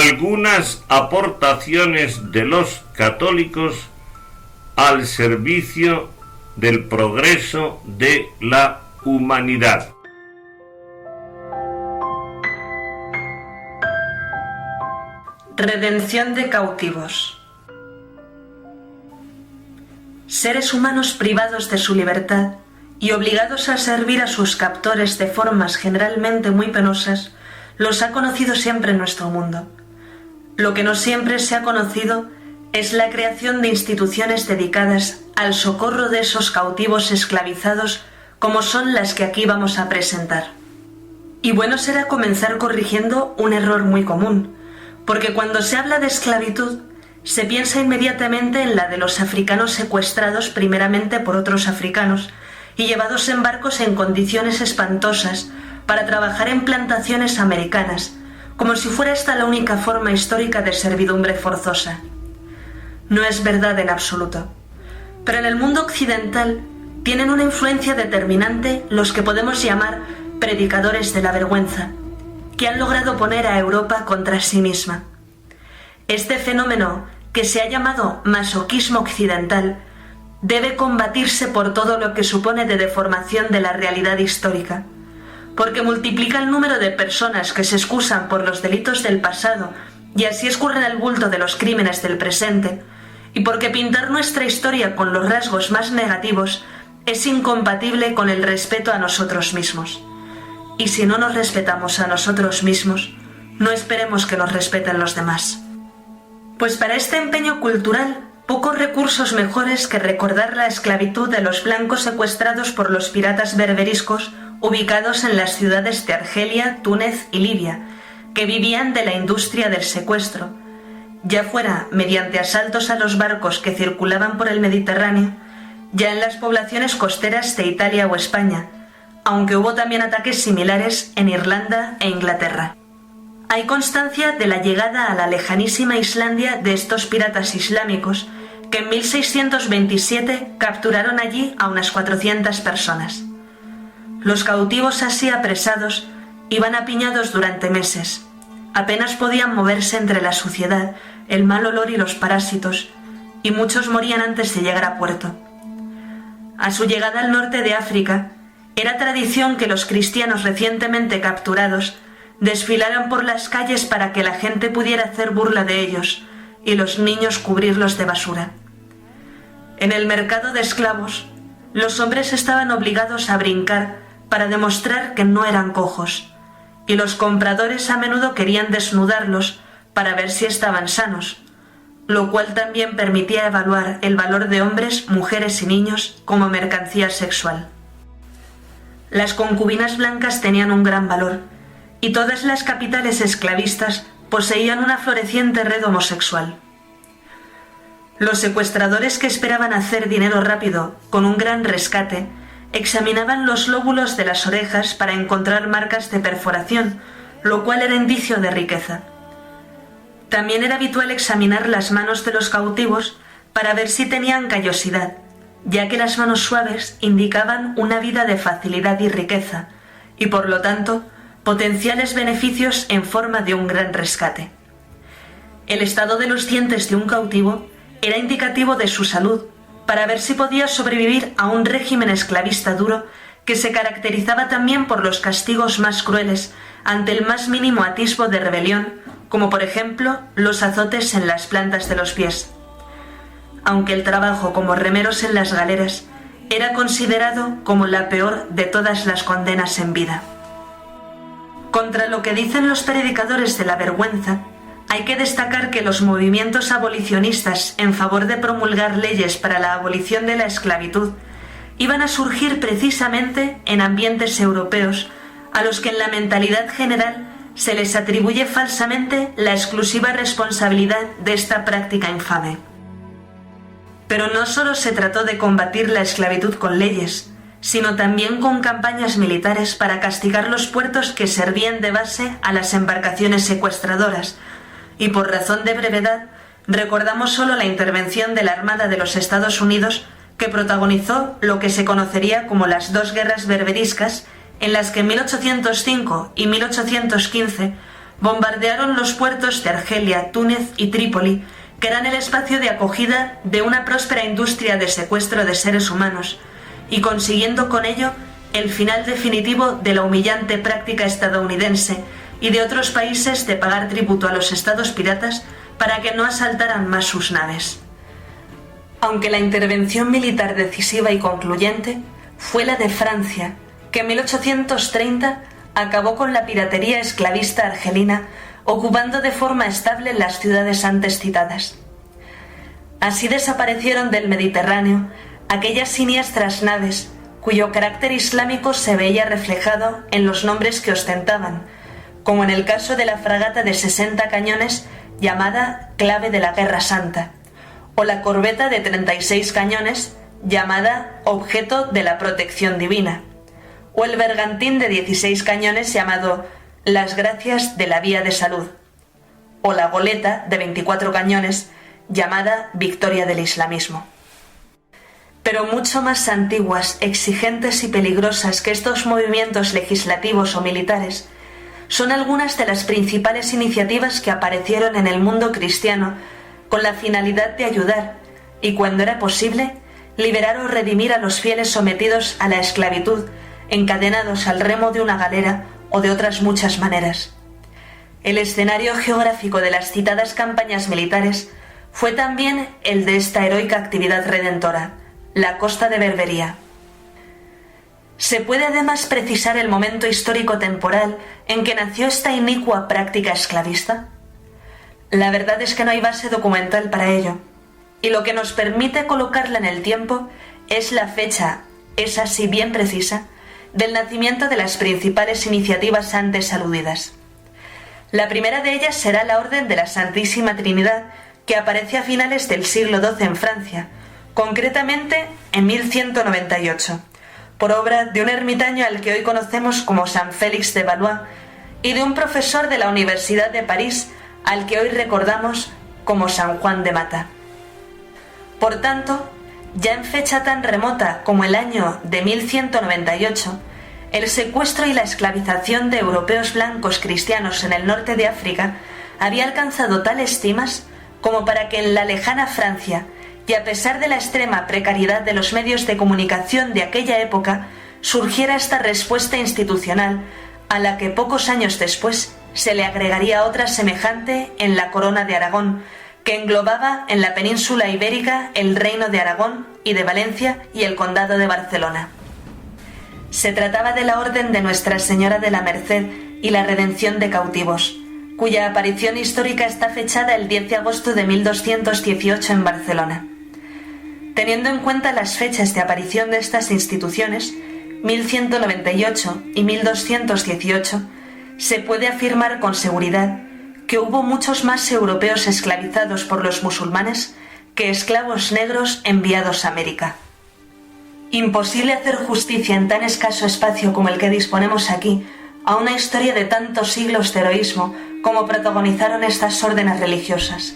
algunas aportaciones de los católicos al servicio del progreso de la humanidad. Redención de cautivos. Seres humanos privados de su libertad y obligados a servir a sus captores de formas generalmente muy penosas, los ha conocido siempre nuestro mundo. Lo que no siempre se ha conocido es la creación de instituciones dedicadas al socorro de esos cautivos esclavizados, como son las que aquí vamos a presentar. Y bueno será comenzar corrigiendo un error muy común, porque cuando se habla de esclavitud, se piensa inmediatamente en la de los africanos secuestrados primeramente por otros africanos y llevados en barcos en condiciones espantosas para trabajar en plantaciones americanas, como si fuera esta la única forma histórica de servidumbre forzosa. No es verdad en absoluto. Pero en el mundo occidental tienen una influencia determinante los que podemos llamar predicadores de la vergüenza, que han logrado poner a Europa contra sí misma. Este fenómeno, que se ha llamado masoquismo occidental, debe combatirse por todo lo que supone de deformación de la realidad histórica, porque multiplica el número de personas que se excusan por los delitos del pasado y así escurren el bulto de los crímenes del presente, y porque pintar nuestra historia con los rasgos más negativos es incompatible con el respeto a nosotros mismos. Y si no nos respetamos a nosotros mismos, no esperemos que nos respeten los demás. Pues para este empeño cultural, pocos recursos mejores que recordar la esclavitud de los blancos secuestrados por los piratas berberiscos ubicados en las ciudades de Argelia, Túnez y Libia, que vivían de la industria del secuestro, ya fuera mediante asaltos a los barcos que circulaban por el Mediterráneo, ya en las poblaciones costeras de Italia o España, aunque hubo también ataques similares en Irlanda e Inglaterra. Hay constancia de la llegada a la lejanísima Islandia de estos piratas islámicos que en 1627 capturaron allí a unas 400 personas. Los cautivos así apresados iban apiñados durante meses. Apenas podían moverse entre la suciedad, el mal olor y los parásitos, y muchos morían antes de llegar a puerto. A su llegada al norte de África, era tradición que los cristianos recientemente capturados desfilaran por las calles para que la gente pudiera hacer burla de ellos y los niños cubrirlos de basura. En el mercado de esclavos, los hombres estaban obligados a brincar para demostrar que no eran cojos, y los compradores a menudo querían desnudarlos para ver si estaban sanos, lo cual también permitía evaluar el valor de hombres, mujeres y niños como mercancía sexual. Las concubinas blancas tenían un gran valor, y todas las capitales esclavistas poseían una floreciente red homosexual. Los secuestradores que esperaban hacer dinero rápido con un gran rescate examinaban los lóbulos de las orejas para encontrar marcas de perforación, lo cual era indicio de riqueza. También era habitual examinar las manos de los cautivos para ver si tenían callosidad, ya que las manos suaves indicaban una vida de facilidad y riqueza, y por lo tanto, potenciales beneficios en forma de un gran rescate. El estado de los dientes de un cautivo era indicativo de su salud, para ver si podía sobrevivir a un régimen esclavista duro que se caracterizaba también por los castigos más crueles ante el más mínimo atisbo de rebelión, como por ejemplo los azotes en las plantas de los pies. Aunque el trabajo como remeros en las galeras era considerado como la peor de todas las condenas en vida. Contra lo que dicen los predicadores de la vergüenza, hay que destacar que los movimientos abolicionistas en favor de promulgar leyes para la abolición de la esclavitud iban a surgir precisamente en ambientes europeos a los que en la mentalidad general se les atribuye falsamente la exclusiva responsabilidad de esta práctica infame. Pero no solo se trató de combatir la esclavitud con leyes, sino también con campañas militares para castigar los puertos que servían de base a las embarcaciones secuestradoras, y por razón de brevedad, recordamos solo la intervención de la Armada de los Estados Unidos que protagonizó lo que se conocería como las dos guerras berberiscas, en las que en 1805 y 1815 bombardearon los puertos de Argelia, Túnez y Trípoli, que eran el espacio de acogida de una próspera industria de secuestro de seres humanos, y consiguiendo con ello el final definitivo de la humillante práctica estadounidense y de otros países de pagar tributo a los estados piratas para que no asaltaran más sus naves. Aunque la intervención militar decisiva y concluyente fue la de Francia, que en 1830 acabó con la piratería esclavista argelina, ocupando de forma estable las ciudades antes citadas. Así desaparecieron del Mediterráneo aquellas siniestras naves cuyo carácter islámico se veía reflejado en los nombres que ostentaban, como en el caso de la fragata de 60 cañones llamada Clave de la Guerra Santa, o la corbeta de 36 cañones llamada Objeto de la Protección Divina, o el bergantín de 16 cañones llamado Las Gracias de la Vía de Salud, o la goleta de 24 cañones llamada Victoria del Islamismo. Pero mucho más antiguas, exigentes y peligrosas que estos movimientos legislativos o militares son algunas de las principales iniciativas que aparecieron en el mundo cristiano con la finalidad de ayudar y, cuando era posible, liberar o redimir a los fieles sometidos a la esclavitud, encadenados al remo de una galera o de otras muchas maneras. El escenario geográfico de las citadas campañas militares fue también el de esta heroica actividad redentora, la costa de Berbería. ¿Se puede además precisar el momento histórico temporal en que nació esta inicua práctica esclavista? La verdad es que no hay base documental para ello, y lo que nos permite colocarla en el tiempo es la fecha, esa sí bien precisa, del nacimiento de las principales iniciativas antes aludidas. La primera de ellas será la Orden de la Santísima Trinidad, que aparece a finales del siglo XII en Francia, concretamente en 1198, por obra de un ermitaño al que hoy conocemos como San Félix de Valois y de un profesor de la Universidad de París al que hoy recordamos como San Juan de Mata. Por tanto, ya en fecha tan remota como el año de 1198, el secuestro y la esclavización de europeos blancos cristianos en el norte de África había alcanzado tales cimas como para que en la lejana Francia, y a pesar de la extrema precariedad de los medios de comunicación de aquella época, surgiera esta respuesta institucional, a la que pocos años después se le agregaría otra semejante en la Corona de Aragón, que englobaba en la península ibérica el Reino de Aragón y de Valencia y el Condado de Barcelona. Se trataba de la Orden de Nuestra Señora de la Merced y la Redención de Cautivos, cuya aparición histórica está fechada el 10 de agosto de 1218 en Barcelona. Teniendo en cuenta las fechas de aparición de estas instituciones, 1198 y 1218, se puede afirmar con seguridad que hubo muchos más europeos esclavizados por los musulmanes que esclavos negros enviados a América. Imposible hacer justicia en tan escaso espacio como el que disponemos aquí a una historia de tantos siglos de heroísmo como protagonizaron estas órdenes religiosas.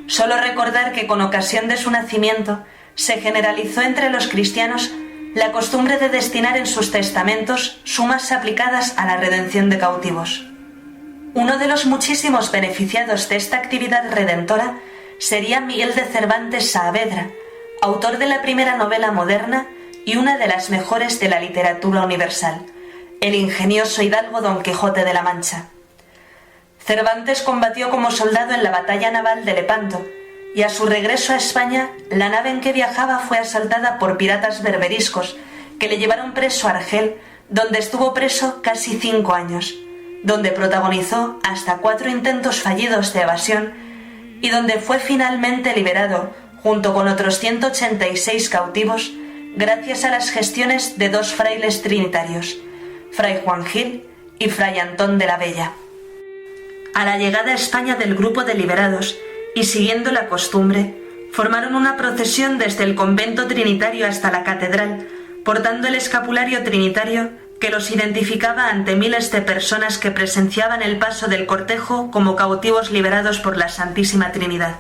Solo recordar que con ocasión de su nacimiento se generalizó entre los cristianos la costumbre de destinar en sus testamentos sumas aplicadas a la redención de cautivos. Uno de los muchísimos beneficiados de esta actividad redentora sería Miguel de Cervantes Saavedra, autor de la primera novela moderna y una de las mejores de la literatura universal, el ingenioso hidalgo Don Quijote de la Mancha. Cervantes combatió como soldado en la batalla naval de Lepanto, y a su regreso a España, la nave en que viajaba fue asaltada por piratas berberiscos, que le llevaron preso a Argel, donde estuvo preso casi 5 años, donde protagonizó hasta 4 intentos fallidos de evasión, y donde fue finalmente liberado, junto con otros 186 cautivos, gracias a las gestiones de 2 frailes trinitarios, Fray Juan Gil y Fray Antón de la Bella. A la llegada a España del grupo de liberados, y siguiendo la costumbre, formaron una procesión desde el convento trinitario hasta la catedral, portando el escapulario trinitario que los identificaba ante miles de personas que presenciaban el paso del cortejo como cautivos liberados por la Santísima Trinidad.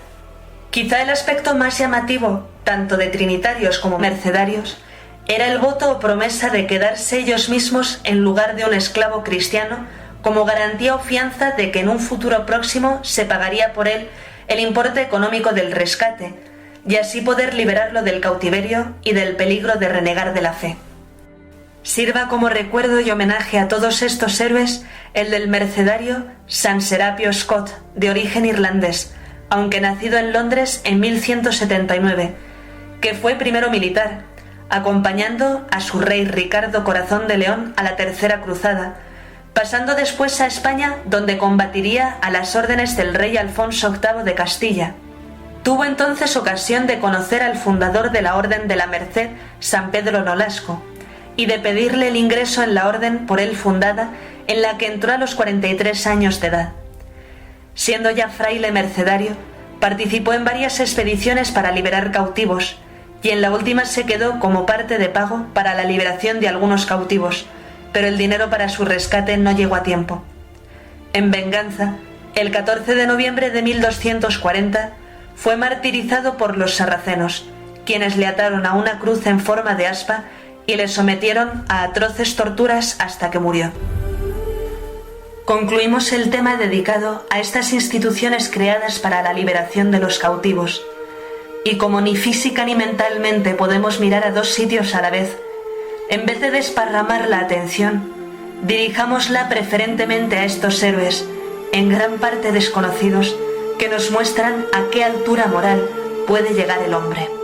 Quizá el aspecto más llamativo, tanto de trinitarios como mercedarios, era el voto o promesa de quedarse ellos mismos en lugar de un esclavo cristiano como garantía o fianza de que en un futuro próximo se pagaría por él el importe económico del rescate, y así poder liberarlo del cautiverio y del peligro de renegar de la fe. Sirva como recuerdo y homenaje a todos estos héroes el del mercedario San Serapio Scott, de origen irlandés, aunque nacido en Londres en 1179, que fue primero militar, acompañando a su rey Ricardo Corazón de León a la Tercera Cruzada, pasando después a España, donde combatiría a las órdenes del rey Alfonso VIII de Castilla. Tuvo entonces ocasión de conocer al fundador de la Orden de la Merced, San Pedro Nolasco, y de pedirle el ingreso en la orden por él fundada, en la que entró a los 43 años de edad. Siendo ya fraile mercedario, participó en varias expediciones para liberar cautivos, y en la última se quedó como parte de pago para la liberación de algunos cautivos, pero el dinero para su rescate no llegó a tiempo. En venganza, el 14 de noviembre de 1240, fue martirizado por los sarracenos, quienes le ataron a una cruz en forma de aspa y le sometieron a atroces torturas hasta que murió. Concluimos el tema dedicado a estas instituciones creadas para la liberación de los cautivos. Y como ni física ni mentalmente podemos mirar a dos sitios a la vez, en vez de desparramar la atención, dirijámosla preferentemente a estos héroes, en gran parte desconocidos, que nos muestran a qué altura moral puede llegar el hombre.